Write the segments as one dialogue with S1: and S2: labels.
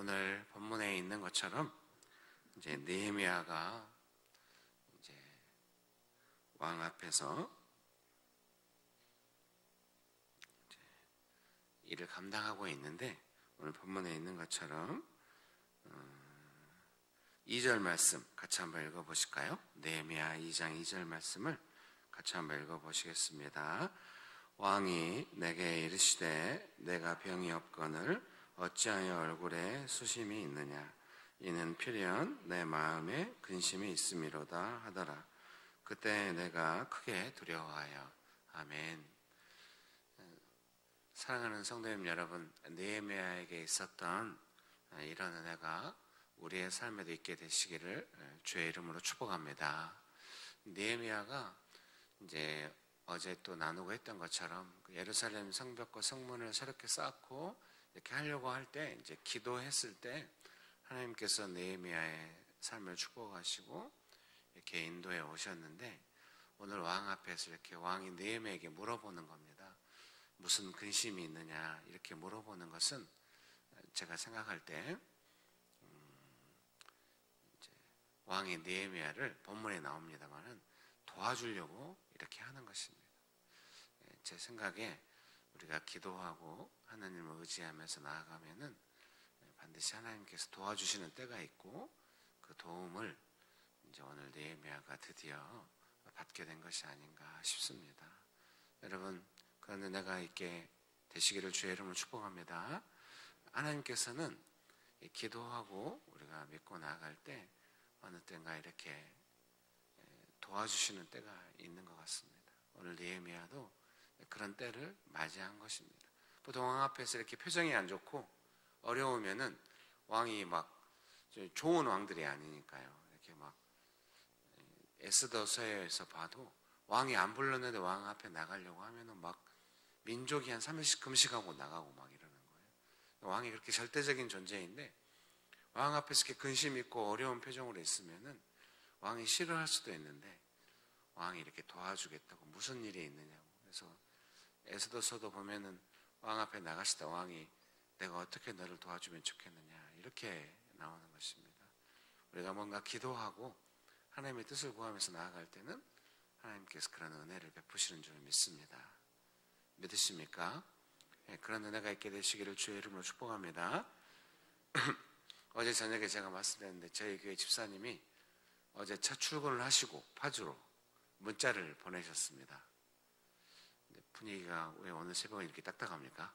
S1: 오늘 본문에 있는 것처럼 이제 느헤미야가 이제 왕 앞에서 이제 일을 감당하고 있는데, 오늘 본문에 있는 것처럼 2절 말씀 같이 한번 읽어보실까요? 느헤미야 2장 2절 말씀을 같이 한번 읽어보시겠습니다. 왕이 내게 이르시되 내가 병이 없거늘 어찌하여 얼굴에 수심이 있느냐, 이는 필연 내 마음에 근심이 있음이로다 하더라. 그때 내가 크게 두려워하여. 아멘. 사랑하는 성도님 여러분, 느헤미야에게 있었던 이런 은혜가 우리의 삶에도 있게 되시기를 주의 이름으로 축복합니다. 느헤미야가 이제 어제 또 나누고 했던 것처럼 예루살렘 성벽과 성문을 새롭게 쌓고 이렇게 하려고 할 때, 이제 기도했을 때 하나님께서 느헤미야의 삶을 축복하시고 이렇게 인도해 오셨는데, 오늘 왕 앞에서 이렇게 왕이 느헤미야에게 물어보는 겁니다. 무슨 근심이 있느냐 이렇게 물어보는 것은 제가 생각할 때 이제 왕이 느헤미야를 본문에 나옵니다만은 도와주려고 이렇게 하는 것입니다. 제 생각에 우리가 기도하고 하나님을 의지하면서 나아가면은 반드시 하나님께서 도와주시는 때가 있고, 그 도움을 이제 오늘 느헤미야가 드디어 받게 된 것이 아닌가 싶습니다. 여러분, 그런 은혜가 있게 되시기를 주의 이름으로 축복합니다. 하나님께서는 기도하고 우리가 믿고 나아갈 때 어느 때인가 이렇게 도와주시는 때가 있는 것 같습니다. 오늘 느헤미야도 그런 때를 맞이한 것입니다. 보통 왕 앞에서 이렇게 표정이 안 좋고 어려우면은 왕이 막 좋은 왕들이 아니니까요. 이렇게 막 에스더서에서 봐도 왕이 안 불렀는데 왕 앞에 나가려고 하면은 막 민족이 한 3일씩 금식하고 나가고 막 이러는 거예요. 왕이 그렇게 절대적인 존재인데 왕 앞에서 이렇게 근심 있고 어려운 표정으로 있으면은 왕이 싫어할 수도 있는데 왕이 이렇게 도와주겠다고, 무슨 일이 있느냐고. 그래서 에스더서도 보면은 왕 앞에 나갔을 때 왕이 내가 어떻게 너를 도와주면 좋겠느냐 이렇게 나오는 것입니다. 우리가 뭔가 기도하고 하나님의 뜻을 구하면서 나아갈 때는 하나님께서 그런 은혜를 베푸시는 줄 믿습니다. 믿으십니까? 네, 그런 은혜가 있게 되시기를 주의 이름으로 축복합니다. 어제 저녁에 제가 말씀드렸는데 저희 교회 집사님이 어제 첫 출근을 하시고 파주로 문자를 보내셨습니다. 근데 분위기가 왜 오늘 새벽에 이렇게 딱딱합니까?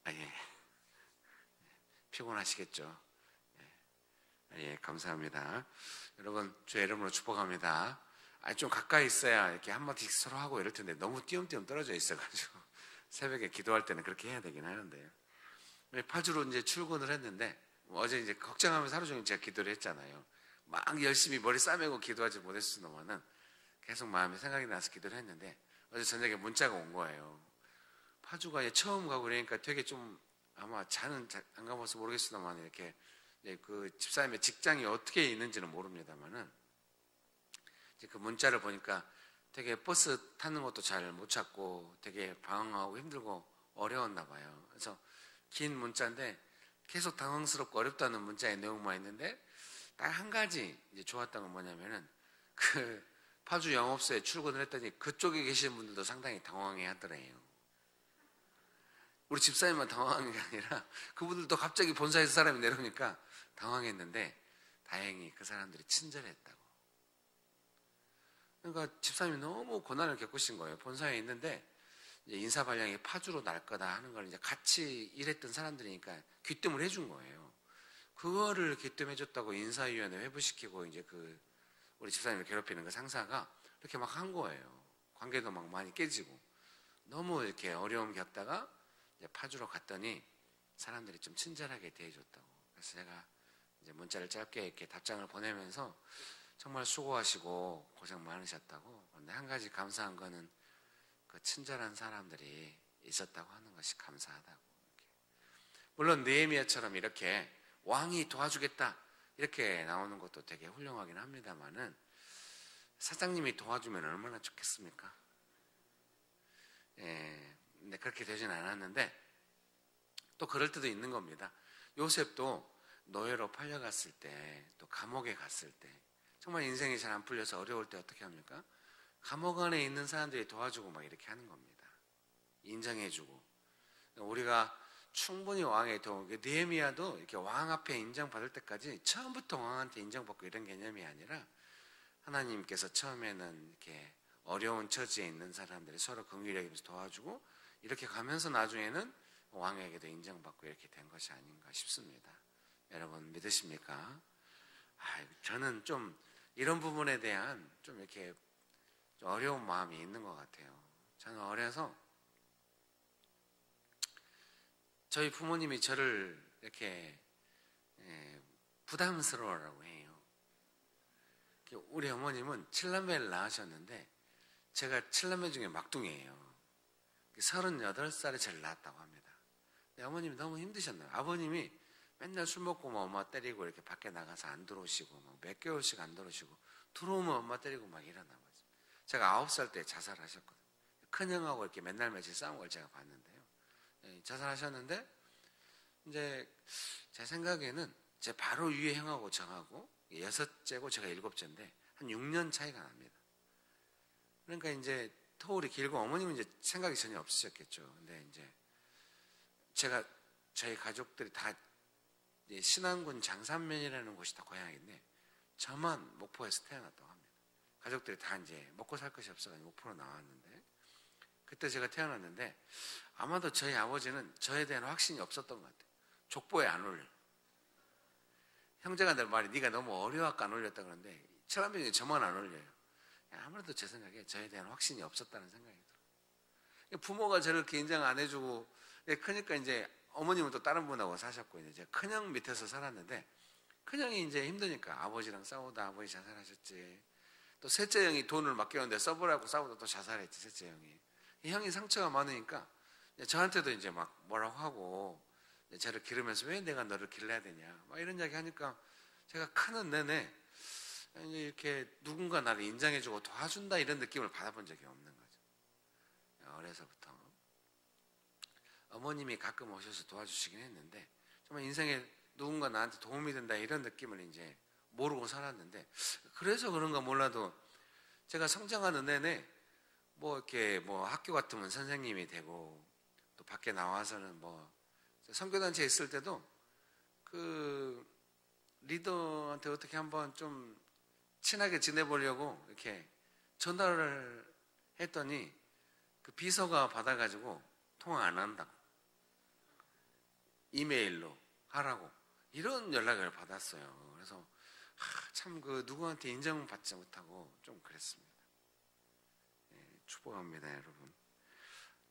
S1: 예. 피곤하시겠죠? 예, 감사합니다. 여러분, 주의 이름으로 축복합니다. 좀 가까이 있어야 이렇게 한마디씩 서로 하고 이럴 텐데 너무 띄엄띄엄 떨어져 있어가지고 새벽에 기도할 때는 그렇게 해야 되긴 하는데요. 파주로 이제 출근을 했는데 어제 이제 걱정하면서 하루 종일 제가 기도를 했잖아요. 막 열심히 머리 싸매고 기도하지 못했으면은 계속 마음에 생각이 나서 기도를 했는데 어제 저녁에 문자가 온 거예요. 파주가 이제 처음 가고 그러니까 되게 좀 아마 안 가봐서 모르겠으나만 이렇게 그 집사님의 직장이 어떻게 있는지는 모릅니다만은 이제 그 문자를 보니까 되게 버스 타는 것도 잘 못 찾고 되게 방황하고 힘들고 어려웠나 봐요. 그래서 긴 문자인데 계속 당황스럽고 어렵다는 문자의 내용만 있는데 딱 한 가지 이제 좋았던 건 뭐냐면은 그 파주 영업소에 출근을 했더니 그쪽에 계시는 분들도 상당히 당황해 하더래요. 우리 집사님만 당황한 게 아니라 그분들도 갑자기 본사에서 사람이 내려오니까 당황했는데 다행히 그 사람들이 친절했다고. 그러니까 집사님이 너무 고난을 겪으신 거예요. 본사에 있는데 이제 인사발령이 파주로 날 거다 하는 걸 이제 같이 일했던 사람들이니까 귀뜸을 해준 거예요. 그거를 귀뜸해줬다고 인사위원회 회부시키고 이제 우리 집사님을 괴롭히는 그 상사가 이렇게 막 한 거예요. 관계도 막 많이 깨지고 너무 이렇게 어려움 겪다가 이제 파주로 갔더니 사람들이 좀 친절하게 대해줬다고. 그래서 제가 이제 문자를 짧게 이렇게 답장을 보내면서 정말 수고하시고 고생 많으셨다고. 그런데 한 가지 감사한 거는 그 친절한 사람들이 있었다고 하는 것이 감사하다고. 이렇게. 물론 느헤미야처럼 이렇게 왕이 도와주겠다 이렇게 나오는 것도 되게 훌륭하긴 합니다만은 사장님이 도와주면 얼마나 좋겠습니까? 예, 근데 그렇게 되진 않았는데 또 그럴 때도 있는 겁니다. 요셉도 노예로 팔려갔을 때, 또 감옥에 갔을 때, 정말 인생이 잘 안 풀려서 어려울 때 어떻게 합니까? 감옥 안에 있는 사람들이 도와주고 막 이렇게 하는 겁니다. 인정해주고. 우리가 충분히 왕의 도움, 느헤미야도 이렇게 왕 앞에 인정받을 때까지 처음부터 왕한테 인정받고 이런 개념이 아니라 하나님께서 처음에는 이렇게 어려운 처지에 있는 사람들이 서로 긍휼히 여기면서 도와주고 이렇게 가면서 나중에는 왕에게도 인정받고 이렇게 된 것이 아닌가 싶습니다. 여러분 믿으십니까? 저는 좀 이런 부분에 대한 좀 이렇게 좀 어려운 마음이 있는 것 같아요. 저는 어려서 저희 부모님이 저를 이렇게 부담스러워라고 해요. 우리 어머님은 7남매를 낳으셨는데 제가 7남매 중에 막둥이에요. 38살에 저를 낳았다고 합니다. 어머님이 너무 힘드셨나요? 아버님이 맨날 술 먹고 막 엄마 때리고 이렇게 밖에 나가서 안 들어오시고 막 몇 개월씩 안 들어오시고 들어오면 엄마 때리고 막 이러나 봐요. 제가 9살 때 자살하셨거든요. 큰형하고 이렇게 맨날 며칠 싸운 걸 제가 봤는데요. 자살하셨는데 이제 제 생각에는 제 바로 위에 형하고 저하고 6째고 제가 7째인데 한 6년 차이가 납니다. 그러니까 이제 터울이 길고 어머님은 이제 생각이 전혀 없으셨겠죠. 근데 이제 저희 가족들이 다 신안군 장산면이라는 곳이 다 고향인데 저만 목포에서 태어났다고 합니다. 가족들이 다 이제 먹고 살 것이 없어가지고 목포로 나왔는데 그때 제가 태어났는데 아마도 저희 아버지는 저에 대한 확신이 없었던 것 같아요. 족보에 안 올려. 형제가 늘 말이 네가 너무 어려워서 안 올렸다 그러는데 7남매 중에 저만 안 올려요. 아무래도 제 생각에 저에 대한 확신이 없었다는 생각이 들어요. 부모가 저를 이렇게 인정 안 해주고 그러니까 이제 어머님은 또 다른 분하고 사셨고 이제 큰형 밑에서 살았는데 큰형이 이제 힘드니까 아버지랑 싸우다 아버지 자살하셨지. 또 셋째 형이 돈을 맡겼는데 써보라고 싸우다 또 자살했지. 셋째 형이. 형이 상처가 많으니까 저한테도 이제 막 뭐라고 하고 저를 기르면서 왜 내가 너를 길러야 되냐 막 이런 이야기 하니까 제가 크는 내내 이제 이렇게 누군가 나를 인정해주고 도와준다 이런 느낌을 받아본 적이 없는 거죠. 어려서부터 어머님이 가끔 오셔서 도와주시긴 했는데 정말 인생에 누군가 나한테 도움이 된다 이런 느낌을 이제 모르고 살았는데 그래서 그런가 몰라도 제가 성장하는 내내 뭐 이렇게 뭐 학교 같으면 선생님이 되고 또 밖에 나와서는 뭐 선교단체에 있을 때도 그 리더한테 어떻게 한번 좀 친하게 지내보려고 이렇게 전화를 했더니 그 비서가 받아가지고 통화 안 한다고 이메일로 하라고 이런 연락을 받았어요. 그래서 참 그 누구한테 인정받지 못하고 좀 그랬습니다. 축복합니다, 여러분.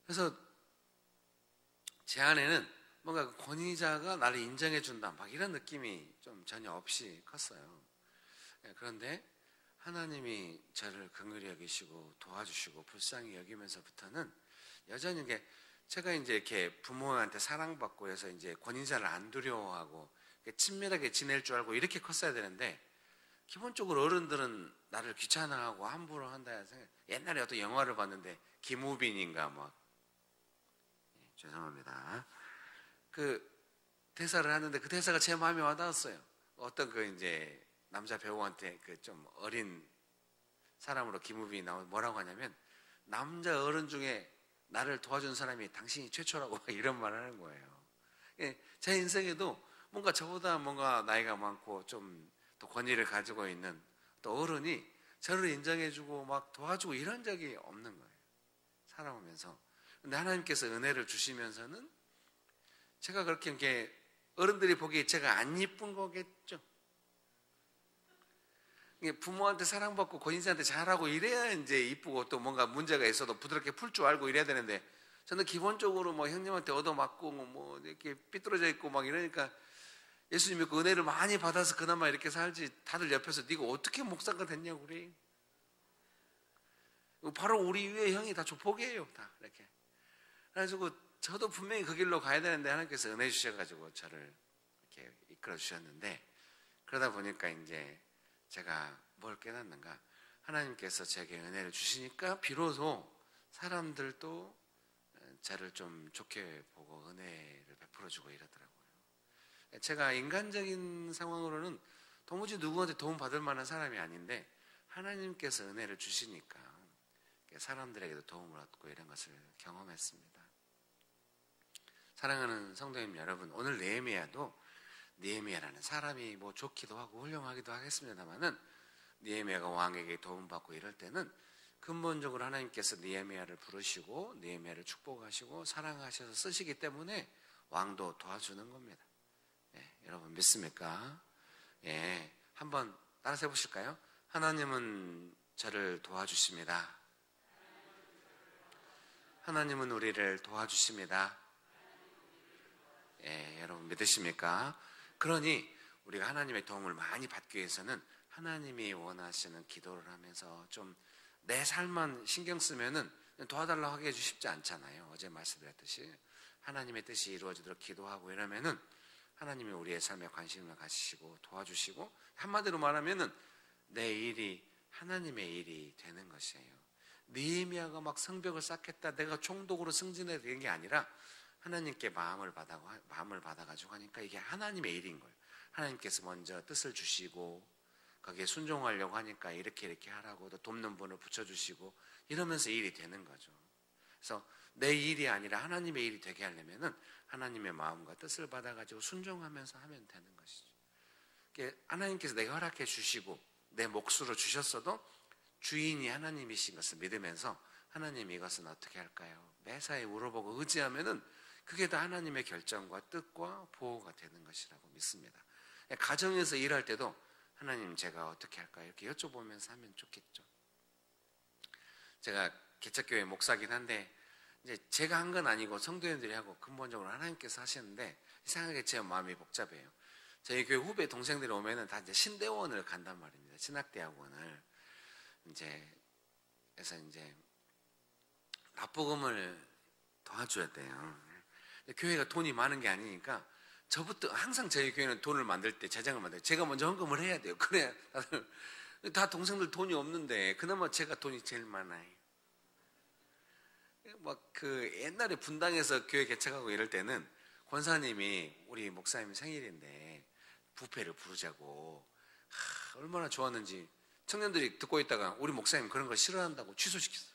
S1: 그래서 제 안에는 뭔가 권위자가 나를 인정해준다 막 이런 느낌이 좀 전혀 없이 컸어요. 그런데 하나님이 저를 긍휼히 여기시고 도와주시고 불쌍히 여기면서부터는 여전히 이게 제가 이제 이렇게 부모한테 사랑받고 해서 이제 권위자를 안 두려워하고 친밀하게 지낼 줄 알고 이렇게 컸어야 되는데 기본적으로 어른들은 나를 귀찮아하고 함부로 한다 생각. 옛날에 어떤 영화를 봤는데 김우빈인가 막 죄송합니다. 그 대사를 하는데 그 대사가 제 마음에 와닿았어요. 어떤 그 이제 남자 배우한테 그 좀 어린 사람으로 김우빈이 나오면 뭐라고 하냐면 남자 어른 중에 나를 도와준 사람이 당신이 최초라고 이런 말을 하는 거예요. 제 인생에도 뭔가 저보다 뭔가 나이가 많고 좀 또 권위를 가지고 있는 또 어른이 저를 인정해주고 막 도와주고 이런 적이 없는 거예요. 살아오면서. 근데 하나님께서 은혜를 주시면서는 제가 그렇게 이렇게 어른들이 보기에 제가 안 이쁜 거겠죠. 부모한테 사랑받고 권위자한테 잘하고 이래야 이제 이쁘고 또 뭔가 문제가 있어도 부드럽게 풀 줄 알고 이래야 되는데 저는 기본적으로 뭐 형님한테 얻어맞고 뭐 이렇게 삐뚤어져 있고 막 이러니까 예수님 믿고 은혜를 많이 받아서 그나마 이렇게 살지 다들 옆에서 네가 어떻게 목사가 됐냐고 그래. 바로 우리 위에 형이 다 조폭이에요. 다 이렇게. 그래가지고 저도 분명히 그 길로 가야 되는데 하나님께서 은혜 주셔가지고 저를 이렇게 이끌어 주셨는데 그러다 보니까 이제 제가 뭘 깨닫는가 하나님께서 제게 은혜를 주시니까 비로소 사람들도 저를 좀 좋게 보고 은혜를 베풀어주고 이러더라고요. 제가 인간적인 상황으로는 도무지 누구한테 도움 받을 만한 사람이 아닌데 하나님께서 은혜를 주시니까 사람들에게도 도움을 얻고 이런 것을 경험했습니다. 사랑하는 성도님 여러분, 오늘 느헤미야라는 사람이 뭐 좋기도 하고 훌륭하기도 하겠습니다만은 느헤미야가 왕에게 도움받고 이럴 때는 근본적으로 하나님께서 느헤미야를 부르시고 느헤미야를 축복하시고 사랑하셔서 쓰시기 때문에 왕도 도와주는 겁니다. 여러분 믿습니까? 한번 따라서 해보실까요? 하나님은 저를 도와주십니다. 하나님은 우리를 도와주십니다. 여러분 믿으십니까? 그러니 우리가 하나님의 도움을 많이 받기 위해서는 하나님이 원하시는 기도를 하면서 좀 내 삶만 신경 쓰면은 도와달라고 하기 쉽지 않잖아요. 어제 말씀드렸듯이 하나님의 뜻이 이루어지도록 기도하고 이러면은 하나님이 우리의 삶에 관심을 가지시고 도와주시고, 한마디로 말하면은 내 일이 하나님의 일이 되는 것이에요. 느헤미야가 막 성벽을 쌓겠다, 내가 총독으로 승진해야 되는 게 아니라 하나님께 마음을 받아가지고 하니까 이게 하나님의 일인 거예요. 하나님께서 먼저 뜻을 주시고 거기에 순종하려고 하니까 이렇게 하라고 또 돕는 분을 붙여주시고 이러면서 일이 되는 거죠. 그래서 내 일이 아니라 하나님의 일이 되게 하려면은 하나님의 마음과 뜻을 받아가지고 순종하면서 하면 되는 것이죠. 하나님께서 내가 허락해 주시고 내 몫으로 주셨어도 주인이 하나님이신 것을 믿으면서 하나님 이것은 어떻게 할까요? 매사에 물어보고 의지하면은 그게 다 하나님의 결정과 뜻과 보호가 되는 것이라고 믿습니다. 가정에서 일할 때도 하나님 제가 어떻게 할까요? 이렇게 여쭤보면서 하면 좋겠죠. 제가 개척교회 목사긴 한데 이제 제가 한 건 아니고 성도님들이 하고 근본적으로 하나님께서 하시는데 이상하게 제 마음이 복잡해요. 저희 교회 후배 동생들이 오면은 다 이제 신대원을 간단 말입니다. 신학대학원을 그래서 납부금을 도와줘야 돼요. 교회가 돈이 많은 게 아니니까 저부터 항상 저희 교회는 돈을 만들 때 재정을 만들 때 제가 먼저 헌금을 해야 돼요. 그래야 다 동생들 돈이 없는데 그나마 제가 돈이 제일 많아요. 막 그 옛날에 분당에서 교회 개척하고 이럴 때는 권사님이 우리 목사님 생일인데 뷔페를 부르자고 얼마나 좋았는지 청년들이 듣고 있다가 우리 목사님 그런 걸 싫어한다고 취소시켰어.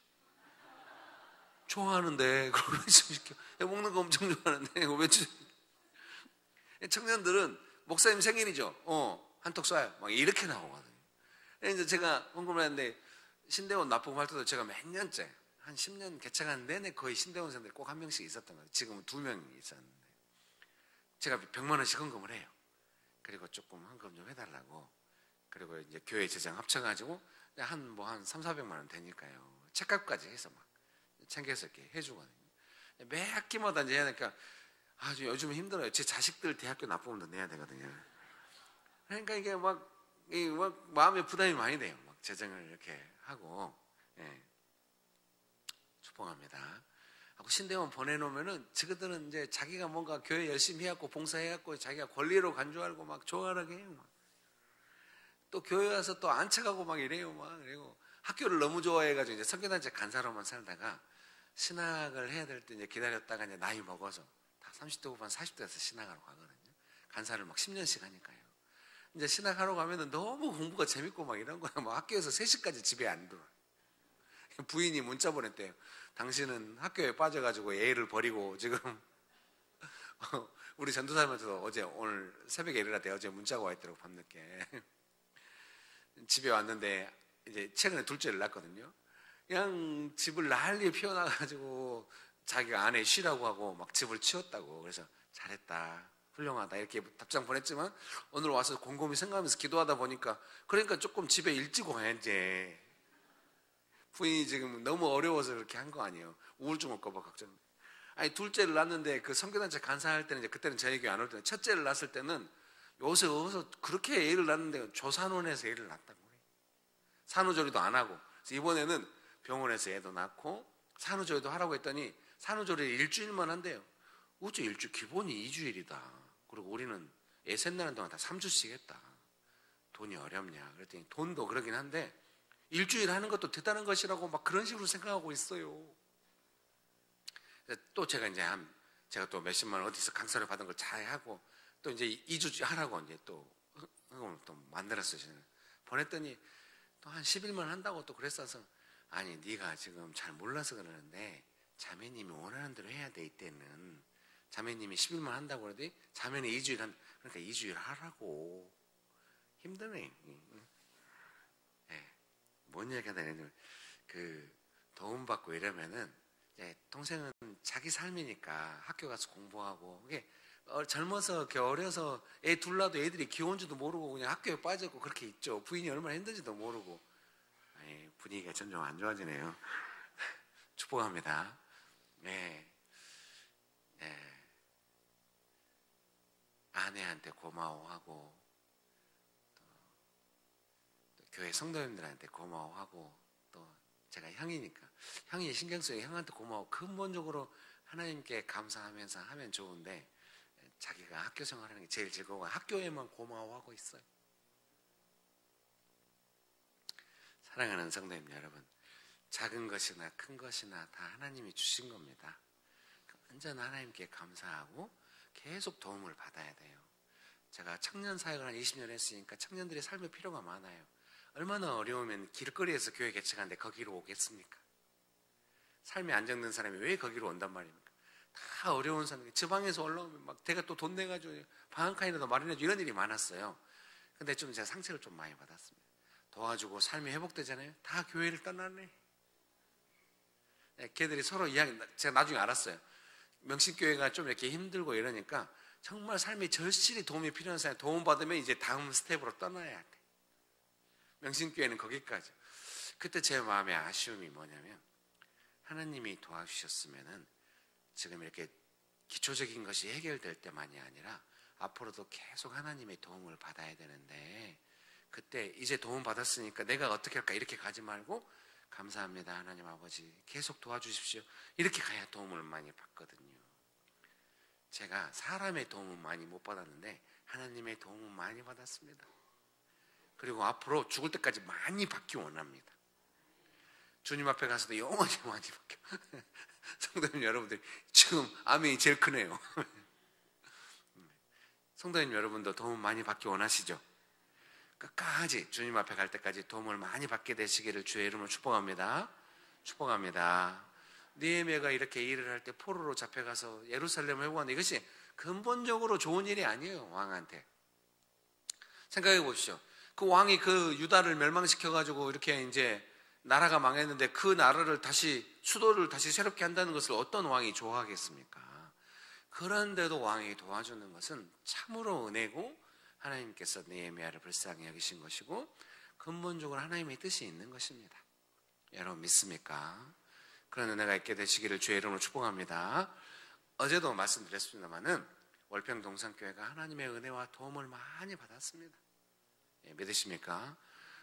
S1: 좋아하는데 그걸 왜 취소시켜? 먹는 거 엄청 좋아하는데 왜 취소시켜? 청년들은 목사님 생일이죠. 한턱 쏴요. 막 이렇게 나오거든요. 이제 제가 헌금을 했는데 신대원 납부금 할 때도 제가 몇 년째 한 10년 개척한 내내 거의 신대원생들이 꼭 한 명씩 있었던 거예요. 지금은 2명이 있었는데 제가 100만 원씩 헌금을 해요. 그리고 조금 헌금 좀 해달라고. 그리고 이제 교회 재정 합쳐가지고 한 300~400만 원 되니까요. 책값까지 해서 막 챙겨서 이렇게 해주거든요. 매 학기마다 이제 해야 되니까 아주 요즘 힘들어요. 제 자식들 대학교 납부금도 내야 되거든요. 그러니까 이게 막 마음에 부담이 많이 돼요. 막 재정을 이렇게 하고, 축복합니다. 하고 신대원 보내놓으면은 지그들은 이제 자기가 뭔가 교회 열심히 해갖고 봉사해갖고 자기가 권리로 간 줄 알고 막 좋아하게 해요. 막. 또 교회 와서 또 안착하고 막 이래요. 막 그리고 학교를 너무 좋아해가지고 이제 선교단체 간사로만 살다가 신학을 해야 될 때 이제 기다렸다가 이제 나이 먹어서 다 30대 후반 40대에서 신학하러 가거든요. 간사를 막 10년씩 하니까요. 이제 신학하러 가면은 너무 공부가 재밌고 막 이런 거야. 막 학교에서 3시까지 집에 안 들어와. 부인이 문자 보냈대요. 당신은 학교에 빠져가지고 애를 버리고 지금 우리 전도사님한테도 오늘 새벽에 일어났대. 어제 문자가 와 있더라고 밤늦게. 집에 왔는데 이제 최근에 둘째를 낳았거든요. 그냥 집을 난리 피워놔가지고 자기가 아내 쉬라고 하고 막 집을 치웠다고. 그래서 잘했다, 훌륭하다 이렇게 답장 보냈지만 오늘 와서 곰곰이 생각하면서 기도하다 보니까 그러니까 조금 집에 일찍 와야지. 부인이 지금 너무 어려워서 그렇게 한 거 아니에요. 우울증 올까 봐 걱정. 아니 둘째를 낳았는데 그 선교단체 간사할 때는 이제 그때는 저희 교회 안 올 때는 첫째를 낳았을 때는 요새 어디서 그렇게 애를 낳는데 조산원에서 애를 낳았다고 그래요. 산후조리도 안 하고. 그래서 이번에는 병원에서 애도 낳고 산후조리도 하라고 했더니 산후조리 일주일만 한대요. 어째 일주일, 기본이 2주일이다. 그리고 우리는 애 셋나는 동안 다 3주씩 했다. 돈이 어렵냐 그랬더니 돈도 그러긴 한데 일주일 하는 것도 대단한 것이라고 막 그런 식으로 생각하고 있어요. 또 제가 이제 한 제가 또 몇십만 원 어디서 강사를 받은 걸 잘 하고 또 이제 2주 하라고 이제 또 헌금을 또 만들었어요. 저는. 보냈더니 또 한 10일만 한다고 또 그랬어서 아니 네가 지금 잘 몰라서 그러는데 자매님이 원하는 대로 해야 돼. 이때는 자매님이 10일만 한다고 그러더니 자매는 2주일 그러니까 2주일 하라고. 힘드네. 네. 뭔 얘기가 되냐면 그 도움받고 이러면은 이제 동생은 자기 삶이니까 학교 가서 공부하고 이게 젊어서 이렇게 어려서 애 둘러도 애들이 귀여운 줄도 모르고 그냥 학교에 빠졌고 그렇게 있죠. 부인이 얼마나 힘든지도 모르고. 분위기가 점점 안 좋아지네요. 축복합니다. 네. 네. 아내한테 고마워하고 또 교회 성도님들한테 고마워하고 또 제가 형이니까 형이 신경 쓰여 형한테 고마워. 근본적으로 하나님께 감사하면서 하면 좋은데 자기가 학교 생활하는 게 제일 즐거워. 학교에만 고마워하고 있어요. 사랑하는 성도님 여러분, 작은 것이나 큰 것이나 다 하나님이 주신 겁니다. 완전 하나님께 감사하고 계속 도움을 받아야 돼요. 제가 청년 사역을 한 20년 했으니까 청년들의 삶의 필요가 많아요. 얼마나 어려우면 길거리에서 교회 개척하는데 거기로 오겠습니까? 삶이 안정된 사람이 왜 거기로 온단 말입니까? 다 어려운 사람이 지방에서 올라오면 막 내가 또 돈 내가지고 방 한 칸이라도 마련해주고 이런 일이 많았어요. 근데 좀 제가 상처를 좀 많이 받았습니다. 도와주고 삶이 회복되잖아요. 다 교회를 떠나네. 걔들이 서로 이야기, 제가 나중에 알았어요. 명신교회가 좀 이렇게 힘들고 이러니까 정말 삶에 절실히 도움이 필요한 사람이 도움받으면 이제 다음 스텝으로 떠나야 돼. 명신교회는 거기까지. 그때 제 마음의 아쉬움이 뭐냐면 하나님이 도와주셨으면은 지금 이렇게 기초적인 것이 해결될 때만이 아니라 앞으로도 계속 하나님의 도움을 받아야 되는데 그때 이제 도움 받았으니까 내가 어떻게 할까 이렇게 가지 말고 감사합니다 하나님 아버지 계속 도와주십시오 이렇게 가야 도움을 많이 받거든요. 제가 사람의 도움은 많이 못 받았는데 하나님의 도움은 많이 받았습니다. 그리고 앞으로 죽을 때까지 많이 받기 원합니다. 주님 앞에 가서도 영원히 많이 받겨. 성도님 여러분들 지금 아멘이 제일 크네요. 성도님 여러분도 도움 많이 받기 원하시죠? 끝까지 주님 앞에 갈 때까지 도움을 많이 받게 되시기를 주의 이름으로 축복합니다. 축복합니다. 느헤미야가 이렇게 일을 할 때 포로로 잡혀가서 예루살렘을 회복하는데 이것이 근본적으로 좋은 일이 아니에요. 왕한테. 생각해 보십시오. 그 왕이 그 유다를 멸망시켜가지고 이렇게 이제 나라가 망했는데 그 나라를 다시 수도를 다시 새롭게 한다는 것을 어떤 왕이 좋아하겠습니까? 그런데도 왕이 도와주는 것은 참으로 은혜고 하나님께서 느헤미야를 불쌍히 여기신 것이고 근본적으로 하나님의 뜻이 있는 것입니다. 여러분 믿습니까? 그런 은혜가 있게 되시기를 주의 이름으로 축복합니다. 어제도 말씀드렸습니다마는 월평 동산교회가 하나님의 은혜와 도움을 많이 받았습니다. 믿으십니까?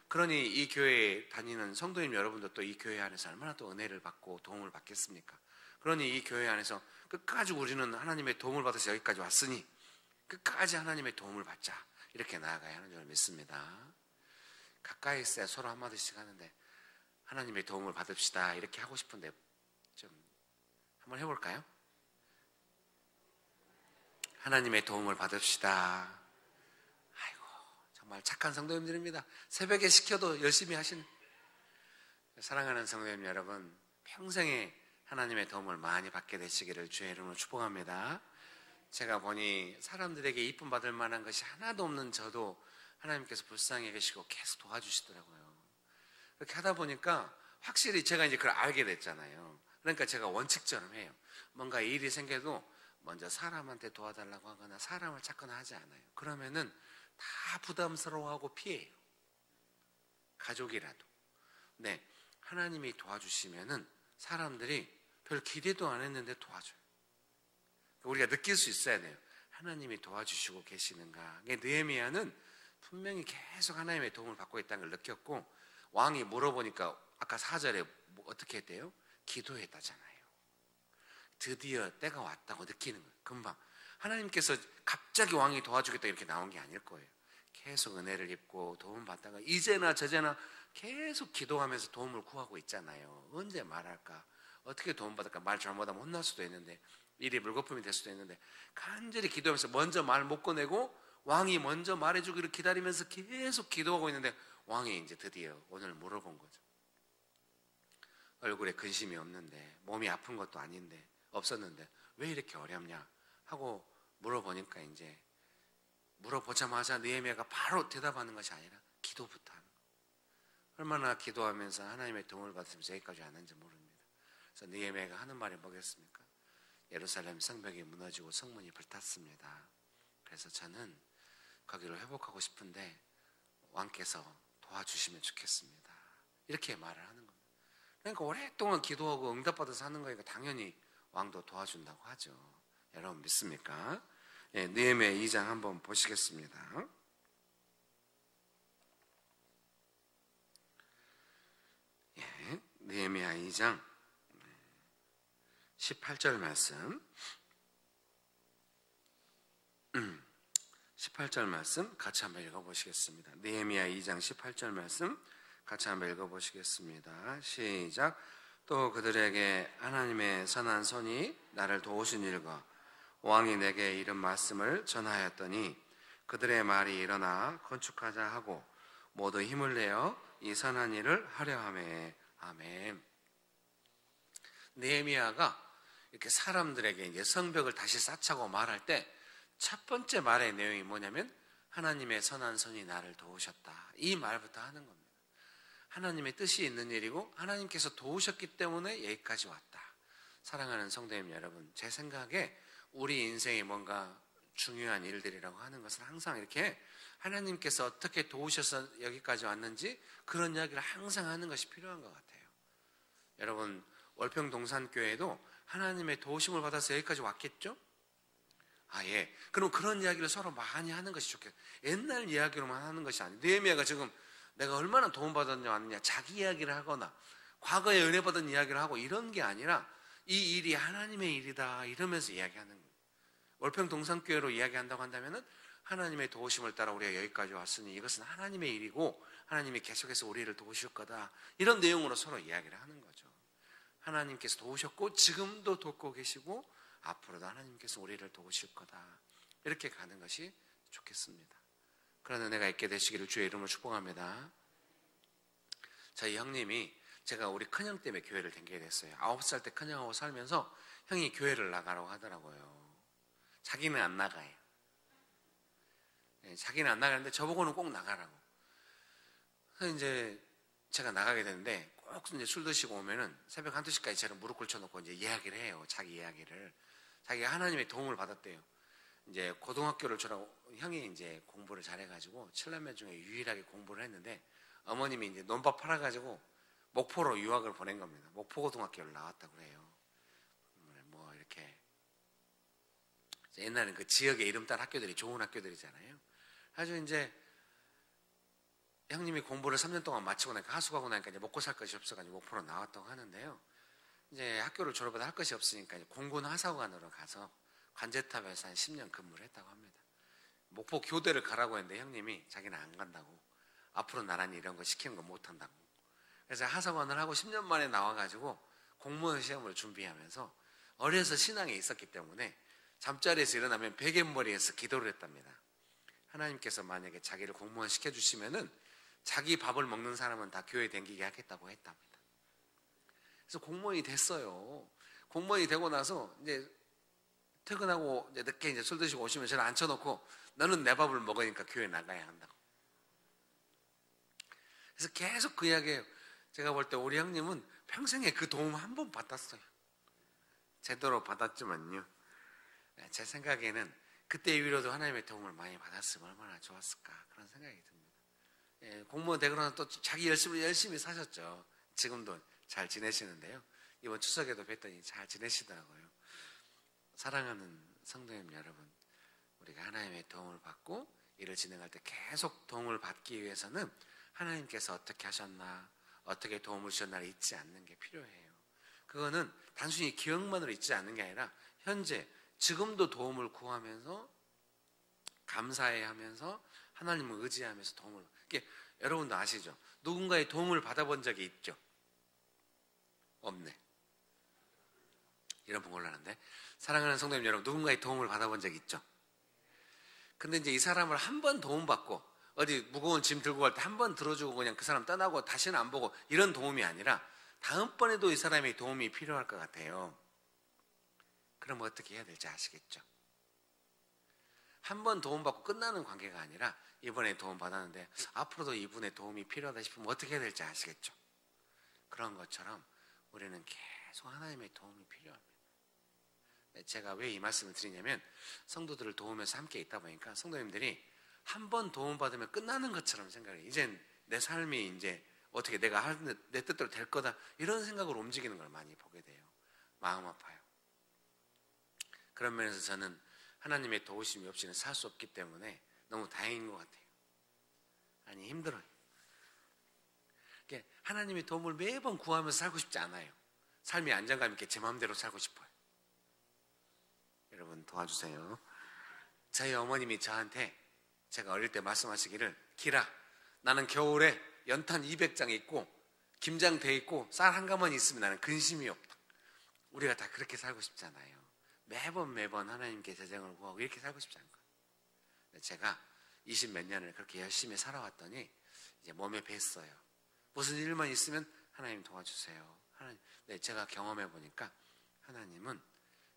S1: 그러니 이 교회에 다니는 성도님 여러분도 또 이 교회 안에서 얼마나 또 은혜를 받고 도움을 받겠습니까? 그러니 이 교회 안에서 끝까지 우리는 하나님의 도움을 받아서 여기까지 왔으니 끝까지 하나님의 도움을 받자 이렇게 나아가야 하는 줄 믿습니다. 가까이 있어야 서로 한마디씩 하는데 하나님의 도움을 받읍시다 이렇게 하고 싶은데 좀 한번 해볼까요? 하나님의 도움을 받읍시다. 아이고 정말 착한 성도님들입니다. 새벽에 시켜도 열심히 하시는 사랑하는 성도님 여러분 평생에 하나님의 도움을 많이 받게 되시기를 주의 이름으로 축복합니다. 제가 보니 사람들에게 이쁨 받을 만한 것이 하나도 없는 저도 하나님께서 불쌍히 계시고 계속 도와주시더라고요. 그렇게 하다 보니까 확실히 제가 이제 그걸 알게 됐잖아요. 그러니까 제가 원칙처럼 해요. 뭔가 일이 생겨도 먼저 사람한테 도와달라고 하거나 사람을 찾거나 하지 않아요. 그러면은 다 부담스러워하고 피해요. 가족이라도. 네, 하나님이 도와주시면은 사람들이 별 기대도 안 했는데 도와줘요. 우리가 느낄 수 있어야 돼요. 하나님이 도와주시고 계시는가. 느헤미야는 분명히 계속 하나님의 도움을 받고 있다는 걸 느꼈고 왕이 물어보니까 아까 4절에 어떻게 했대요? 기도했다잖아요. 드디어 때가 왔다고 느끼는 거예요. 금방. 하나님께서 갑자기 왕이 도와주겠다 이렇게 나온 게 아닐 거예요. 계속 은혜를 입고 도움 받다가 이제나 저제나 계속 기도하면서 도움을 구하고 있잖아요. 언제 말할까? 어떻게 도움 받을까? 말 잘못하면 혼날 수도 있는데 일이 물거품이 될 수도 있는데 간절히 기도하면서 먼저 말 못 꺼내고 왕이 먼저 말해주기를 기다리면서 계속 기도하고 있는데 왕이 이제 드디어 오늘 물어본 거죠. 얼굴에 근심이 없는데 몸이 아픈 것도 아닌데 없었는데 왜 이렇게 어렵냐 하고 물어보니까 이제 물어보자마자 느헤미야가 바로 대답하는 것이 아니라 기도부터 하는 거예요. 얼마나 기도하면서 하나님의 도움을 받으면서 여기까지 왔는지 모릅니다. 그래서 느헤미야가 하는 말이 뭐겠습니까? 예루살렘 성벽이 무너지고 성문이 불탔습니다. 그래서 저는 거기를 회복하고 싶은데 왕께서 도와주시면 좋겠습니다. 이렇게 말을 하는 겁니다. 그러니까 오랫동안 기도하고 응답받아서 하는 거니까 당연히 왕도 도와준다고 하죠. 여러분 믿습니까? 예, 느헤미야 2장 한번 보시겠습니다. 예, 느헤미야 2장 18절 말씀 18절 말씀 같이 한번 읽어보시겠습니다. 느헤미야 2장 18절 말씀 같이 한번 읽어보시겠습니다. 시작. 또 그들에게 하나님의 선한 손이 나를 도우신 일과 왕이 내게 이런 말씀을 전하였더니 그들의 말이 일어나 건축하자 하고 모두 힘을 내어 이 선한 일을 하려 하매. 아멘. 느헤미야가 이렇게 사람들에게 이제 성벽을 다시 쌓자고 말할 때 첫 번째 말의 내용이 뭐냐면 하나님의 선한 손이 나를 도우셨다. 이 말부터 하는 겁니다. 하나님의 뜻이 있는 일이고 하나님께서 도우셨기 때문에 여기까지 왔다. 사랑하는 성도님 여러분, 제 생각에 우리 인생에 뭔가 중요한 일들이라고 하는 것은 항상 이렇게 하나님께서 어떻게 도우셔서 여기까지 왔는지 그런 이야기를 항상 하는 것이 필요한 것 같아요. 여러분 월평동산교회도 하나님의 도우심을 받아서 여기까지 왔겠죠? 예. 그럼 그런 이야기를 서로 많이 하는 것이 좋겠어요. 옛날 이야기로만 하는 것이 아니에요. 느헤미야가 지금 내가 얼마나 도움받았냐 왔느냐 자기 이야기를 하거나 과거에 은혜 받은 이야기를 하고 이런 게 아니라 이 일이 하나님의 일이다 이러면서 이야기하는 거예요. 월평동산교회로 이야기한다고 한다면은 하나님의 도우심을 따라 우리가 여기까지 왔으니 이것은 하나님의 일이고 하나님이 계속해서 우리를 도우실 거다. 이런 내용으로 서로 이야기를 하는 거죠. 하나님께서 도우셨고 지금도 돕고 계시고 앞으로도 하나님께서 우리를 도우실 거다. 이렇게 가는 것이 좋겠습니다. 그런 은혜가 있게 되시기를 주의 이름으로 축복합니다. 저희 형님이 제가 우리 큰형 때문에 교회를 다니게 됐어요. 9살 때 큰형하고 살면서 형이 교회를 나가라고 하더라고요. 자기는 안 나가요. 자기는 안 나가는데 저보고는 꼭 나가라고. 그래서 이제 제가 나가게 되는데 꼭 이제 술 드시고 오면은 새벽 1, 2시까지 저를 무릎 꿇혀놓고 이제 이야기를 해요. 자기 이야기를. 자기가 하나님의 도움을 받았대요. 이제 고등학교를 졸업, 형이 이제 공부를 잘해가지고 7남매 중에 유일하게 공부를 했는데 어머님이 이제 논밭 팔아가지고 목포로 유학을 보낸 겁니다. 목포고등학교를 나왔다고 그래요. 뭐 이렇게 옛날에는 그 지역의 이름 따른 학교들이 좋은 학교들이잖아요. 아주 이제 형님이 공부를 3년 동안 마치고 나니까 하숙하고 나니까 이제 먹고 살 것이 없어가지고 목포로 나왔다고 하는데요. 이제 학교를 졸업하다 할 것이 없으니까 이제 공군 하사관으로 가서 관제탑에서 한 10년 근무를 했다고 합니다. 목포 교대를 가라고 했는데 형님이 자기는 안 간다고. 앞으로 나란히 이런 거 시키는 거 못 한다고. 그래서 하사관을 하고 10년 만에 나와가지고 공무원 시험을 준비하면서 어려서 신앙에 있었기 때문에 잠자리에서 일어나면 베갯머리에서 기도를 했답니다. 하나님께서 만약에 자기를 공무원 시켜주시면은 자기 밥을 먹는 사람은 다 교회 다니게 하겠다고 했답니다. 그래서 공무원이 됐어요. 공무원이 되고 나서 이제 퇴근하고 이제 늦게 이제 술 드시고 오시면 저를 앉혀놓고 너는 내 밥을 먹으니까 교회 나가야 한다고. 그래서 계속 그 이야기예요. 제가 볼 때 우리 형님은 평생에 그 도움 한 번 받았어요. 제대로 받았지만요. 제 생각에는 그때 이후로도 하나님의 도움을 많이 받았으면 얼마나 좋았을까 그런 생각이 듭니다. 공무원 되고 나서 또 자기 열심히 사셨죠. 지금도 잘 지내시는데요. 이번 추석에도 뵀더니 잘 지내시더라고요. 사랑하는 성도님 여러분, 우리가 하나님의 도움을 받고 일을 진행할 때 계속 도움을 받기 위해서는 하나님께서 어떻게 하셨나, 어떻게 도움을 주셨나를 잊지 않는 게 필요해요. 그거는 단순히 기억만으로 잊지 않는 게 아니라 현재 지금도 도움을 구하면서 감사해하면서 하나님을 의지하면서 도움을. 여러분도 아시죠? 누군가의 도움을 받아본 적이 있죠? 없네. 이런 번 곤란한데, 사랑하는 성도님 여러분, 누군가의 도움을 받아본 적 있죠? 근데 이제 이 사람을 한 번 도움받고 어디 무거운 짐 들고 갈 때 한 번 들어주고 그냥 그 사람 떠나고 다시는 안 보고 이런 도움이 아니라 다음번에도 이 사람의 도움이 필요할 것 같아요. 그럼 어떻게 해야 될지 아시겠죠? 한 번 도움받고 끝나는 관계가 아니라 이번에 도움받았는데 앞으로도 이분의 도움이 필요하다 싶으면 어떻게 해야 될지 아시겠죠? 그런 것처럼 우리는 계속 하나님의 도움이 필요합니다. 제가 왜 이 말씀을 드리냐면 성도들을 도우면서 함께 있다 보니까 성도님들이 한 번 도움받으면 끝나는 것처럼 생각해요. 이젠 내 삶이 이제 어떻게 내가 하는 내 뜻대로 될 거다 이런 생각으로 움직이는 걸 많이 보게 돼요. 마음 아파요. 그런 면에서 저는 하나님의 도우심이 없이는 살 수 없기 때문에 너무 다행인 것 같아요. 아니 힘들어요. 하나님의 도움을 매번 구하면서 살고 싶지 않아요. 삶의 안정감 있게 제 마음대로 살고 싶어요. 여러분 도와주세요. 저희 어머님이 저한테 제가 어릴 때 말씀하시기를, 기라 나는 겨울에 연탄 200장 있고 김장 돼 있고 쌀 한 가마니 있으면 나는 근심이 없다. 우리가 다 그렇게 살고 싶잖아요. 매번 하나님께 재정을 구하고 이렇게 살고 싶지 않은 거예요. 제가 20 몇 년을 그렇게 열심히 살아왔더니 이제 몸에 뱄어요. 무슨 일만 있으면 하나님 도와주세요. 하나님. 네, 제가 경험해 보니까 하나님은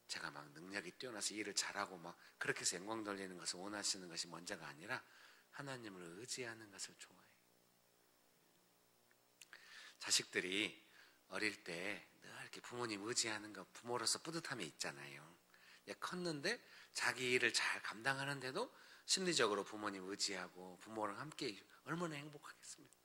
S1: 제가 막 능력이 뛰어나서 일을 잘하고 막 그렇게 해서 영광 돌리는 것을 원하시는 것이 먼저가 아니라 하나님을 의지하는 것을 좋아해요. 자식들이 어릴 때 늘 이렇게 부모님 의지하는 거 부모로서 뿌듯함이 있잖아요. 컸는데 자기 일을 잘 감당하는데도 심리적으로 부모님 의지하고 부모랑 함께 얼마나 행복하겠습니까?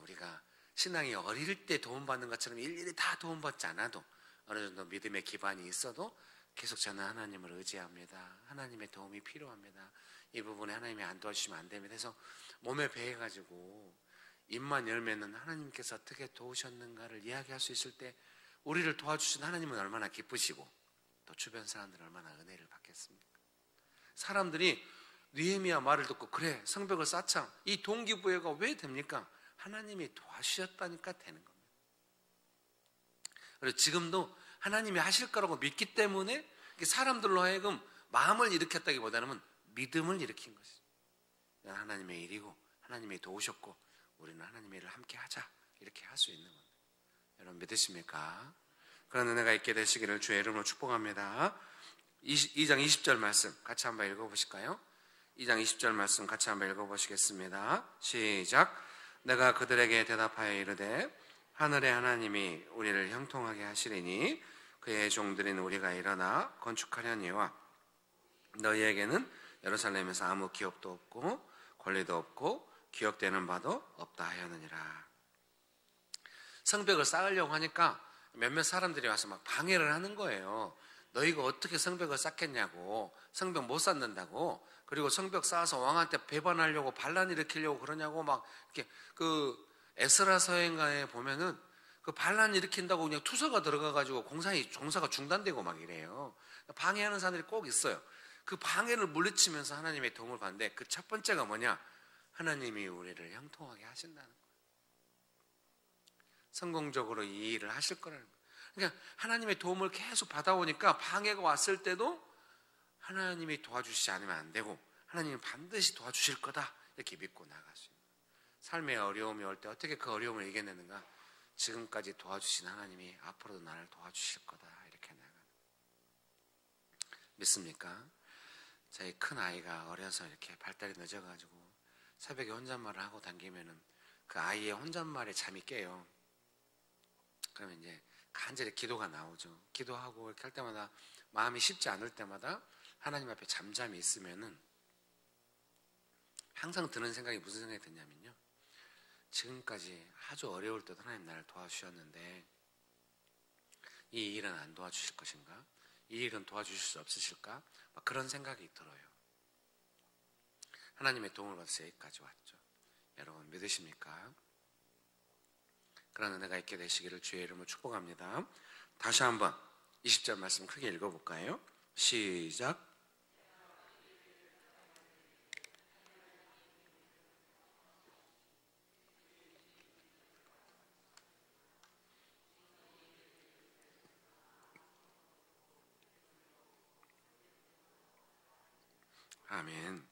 S1: 우리가 신앙이 어릴 때 도움받는 것처럼 일일이 다 도움받지 않아도 어느 정도 믿음의 기반이 있어도 계속 저는 하나님을 의지합니다. 하나님의 도움이 필요합니다. 이 부분에 하나님이 안 도와주시면 안 됩니다. 해서 몸에 배해가지고 입만 열면은 하나님께서 어떻게 도우셨는가를 이야기할 수 있을 때 우리를 도와주신 하나님은 얼마나 기쁘시고 또 주변 사람들은 얼마나 은혜를 받겠습니까? 사람들이 느헤미야 말을 듣고 그래 성벽을 쌓자 이 동기부여가 왜 됩니까? 하나님이 도와주셨다니까 되는 겁니다. 그리고 지금도 하나님이 하실 거라고 믿기 때문에 사람들로 하여금 마음을 일으켰다기보다는 믿음을 일으킨 것이죠. 하나님의 일이고 하나님이 도우셨고 우리는 하나님의 일을 함께 하자 이렇게 할 수 있는 겁니다. 여러분 믿으십니까? 그런 은혜가 있게 되시기를 주의 이름으로 축복합니다. 2장 20절 말씀 같이 한번 읽어보실까요? 2장 20절 말씀 같이 한번 읽어보시겠습니다. 시작. 내가 그들에게 대답하여 이르되 하늘의 하나님이 우리를 형통하게 하시리니 그의 종들인 우리가 일어나 건축하려니와 너희에게는 예루살렘에서 아무 기업도 없고 권리도 없고 기억되는 바도 없다 하였느니라. 성벽을 쌓으려고 하니까 몇몇 사람들이 와서 막 방해를 하는 거예요. 너희가 어떻게 성벽을 쌓겠냐고, 성벽 못 쌓는다고, 그리고 성벽 쌓아서 왕한테 배반하려고 반란 일으키려고 그러냐고 막 이렇게 그 에스라서행가에 보면은 그 반란 일으킨다고 그냥 투서가 들어가가지고 공사가 중단되고 막 이래요. 방해하는 사람들이 꼭 있어요. 그 방해를 물리치면서 하나님의 도움을 받는데 그 첫 번째가 뭐냐? 하나님이 우리를 형통하게 하신다는 거예요. 성공적으로 이 일을 하실 거라는 거예요. 그러니까 하나님의 도움을 계속 받아오니까 방해가 왔을 때도 하나님이 도와주시지 않으면 안 되고 하나님은 반드시 도와주실 거다 이렇게 믿고 나갈 수 있는 거예요. 삶의 어려움이 올 때 어떻게 그 어려움을 이겨내는가? 지금까지 도와주신 하나님이 앞으로도 나를 도와주실 거다 이렇게 나가는 믿습니까? 저희 큰 아이가 어려서 이렇게 발달이 늦어가지고 새벽에 혼잣말을 하고 다니면은 그 아이의 혼잣말에 잠이 깨요. 그러면 이제 간절히 기도가 나오죠. 기도하고 이렇게 할 때마다 마음이 쉽지 않을 때마다 하나님 앞에 잠잠히 있으면은 항상 드는 생각이 무슨 생각이 드냐면요. 지금까지 아주 어려울 때도 하나님 나를 도와주셨는데 이 일은 안 도와주실 것인가? 이 일은 도와주실 수 없으실까? 막 그런 생각이 들어요. 하나님의 도움을 받아서 여기까지 왔죠. 여러분 믿으십니까? 그런 은혜가 있게 되시기를 주의 이름으로 축복합니다. 다시 한번 20절 말씀 크게 읽어볼까요? 시작. 아멘.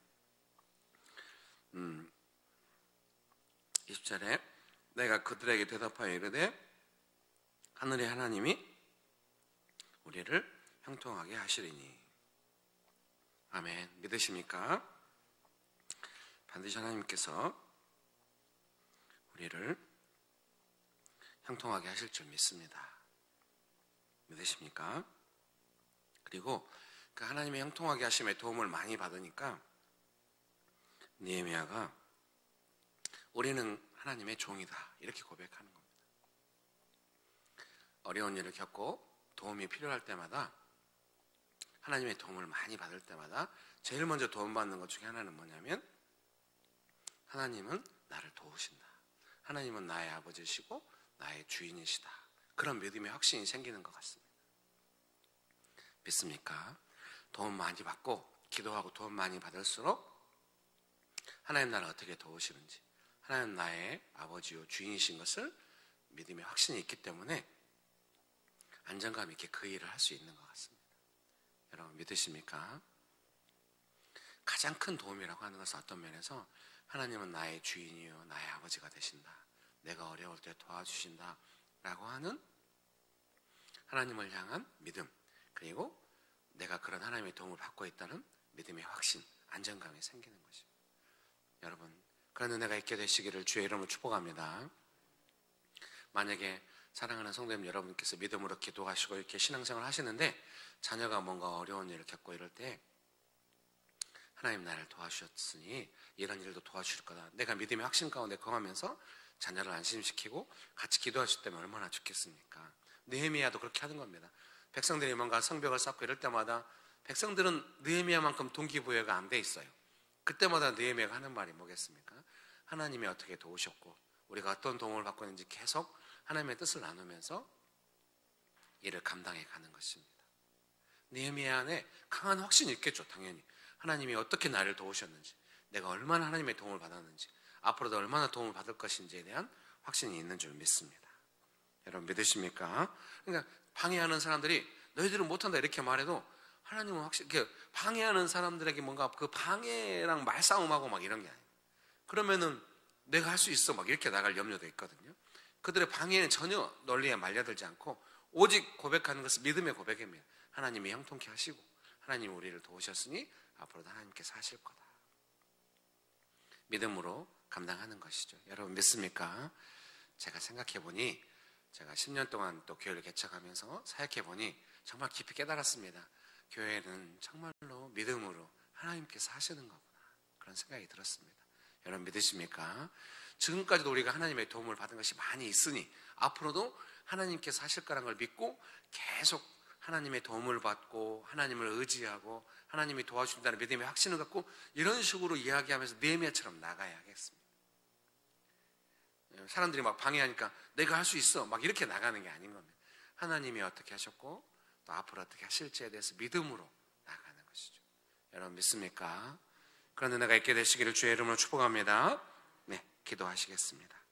S1: 20절에 내가 그들에게 대답하여 이르되 하늘의 하나님이 우리를 형통하게 하시리니. 아멘. 믿으십니까? 반드시 하나님께서 우리를 형통하게 하실 줄 믿습니다. 믿으십니까? 그리고 그 하나님의 형통하게 하심에 도움을 많이 받으니까 느헤미야가 우리는 하나님의 종이다 이렇게 고백하는 겁니다. 어려운 일을 겪고 도움이 필요할 때마다, 하나님의 도움을 많이 받을 때마다 제일 먼저 도움받는 것 중에 하나는 뭐냐면, 하나님은 나를 도우신다, 하나님은 나의 아버지시고 나의 주인이시다, 그런 믿음의 확신이 생기는 것 같습니다. 믿습니까? 도움 많이 받고 기도하고 도움 많이 받을수록 하나님 나를 어떻게 도우시는지, 하나님 나의 아버지요 주인이신 것을 믿음의 확신이 있기 때문에 안정감 있게 그 일을 할 수 있는 것 같습니다. 여러분 믿으십니까? 가장 큰 도움이라고 하는 것은 어떤 면에서 하나님은 나의 주인이요 나의 아버지가 되신다, 내가 어려울 때 도와주신다 라고 하는 하나님을 향한 믿음, 그리고 내가 그런 하나님의 도움을 받고 있다는 믿음의 확신, 안정감이 생기는 것입니다. 여러분, 그런 은혜가 있게 되시기를 주의 이름으로 축복합니다. 만약에 사랑하는 성도님 여러분께서 믿음으로 기도하시고 이렇게 신앙생활을 하시는데 자녀가 뭔가 어려운 일을 겪고 이럴 때 하나님 나를 도와주셨으니 이런 일도 도와주실 거다, 내가 믿음의 확신 가운데 거하면서 자녀를 안심시키고 같이 기도하실 때면 얼마나 좋겠습니까? 느헤미야도 그렇게 하는 겁니다. 백성들이 뭔가 성벽을 쌓고 이럴 때마다 백성들은 느헤미야만큼 동기부여가 안 돼 있어요. 그때마다 느헤미야가 하는 말이 뭐겠습니까? 하나님이 어떻게 도우셨고 우리가 어떤 도움을 받고 있는지 계속 하나님의 뜻을 나누면서 이를 감당해 가는 것입니다. 느헤미야 안에 강한 확신이 있겠죠. 당연히 하나님이 어떻게 나를 도우셨는지, 내가 얼마나 하나님의 도움을 받았는지, 앞으로도 얼마나 도움을 받을 것인지에 대한 확신이 있는 줄 믿습니다. 여러분 믿으십니까? 그러니까 방해하는 사람들이 너희들은 못한다 이렇게 말해도 하나님은 확실히 방해하는 사람들에게 뭔가 그 방해랑 말싸움하고 막 이런 게 아니에요. 그러면은 내가 할 수 있어 막 이렇게 나갈 염려도 있거든요. 그들의 방해는 전혀 논리에 말려들지 않고 오직 고백하는 것은 믿음의 고백입니다. 하나님이 형통케 하시고 하나님이 우리를 도우셨으니 앞으로도 하나님께서 하실 거다. 믿음으로 감당하는 것이죠. 여러분 믿습니까? 제가 생각해보니, 제가 10년 동안 또 교회를 개척하면서 사역해보니 정말 깊이 깨달았습니다. 교회는 정말로 믿음으로 하나님께서 하시는 거구나, 그런 생각이 들었습니다. 여러분 믿으십니까? 지금까지도 우리가 하나님의 도움을 받은 것이 많이 있으니 앞으로도 하나님께서 하실 거라는 걸 믿고 계속 하나님의 도움을 받고 하나님을 의지하고 하나님이 도와준다는 믿음의 확신을 갖고 이런 식으로 이야기하면서 느헤미야처럼 나가야 하겠습니다. 사람들이 막 방해하니까 내가 할 수 있어 막 이렇게 나가는 게 아닌 겁니다. 하나님이 어떻게 하셨고 또 앞으로 어떻게 하실지에 대해서 믿음으로 나가는 것이죠. 여러분 믿습니까? 그런 은혜가 있게 되시기를 주의 이름으로 축복합니다. 네, 기도하시겠습니다.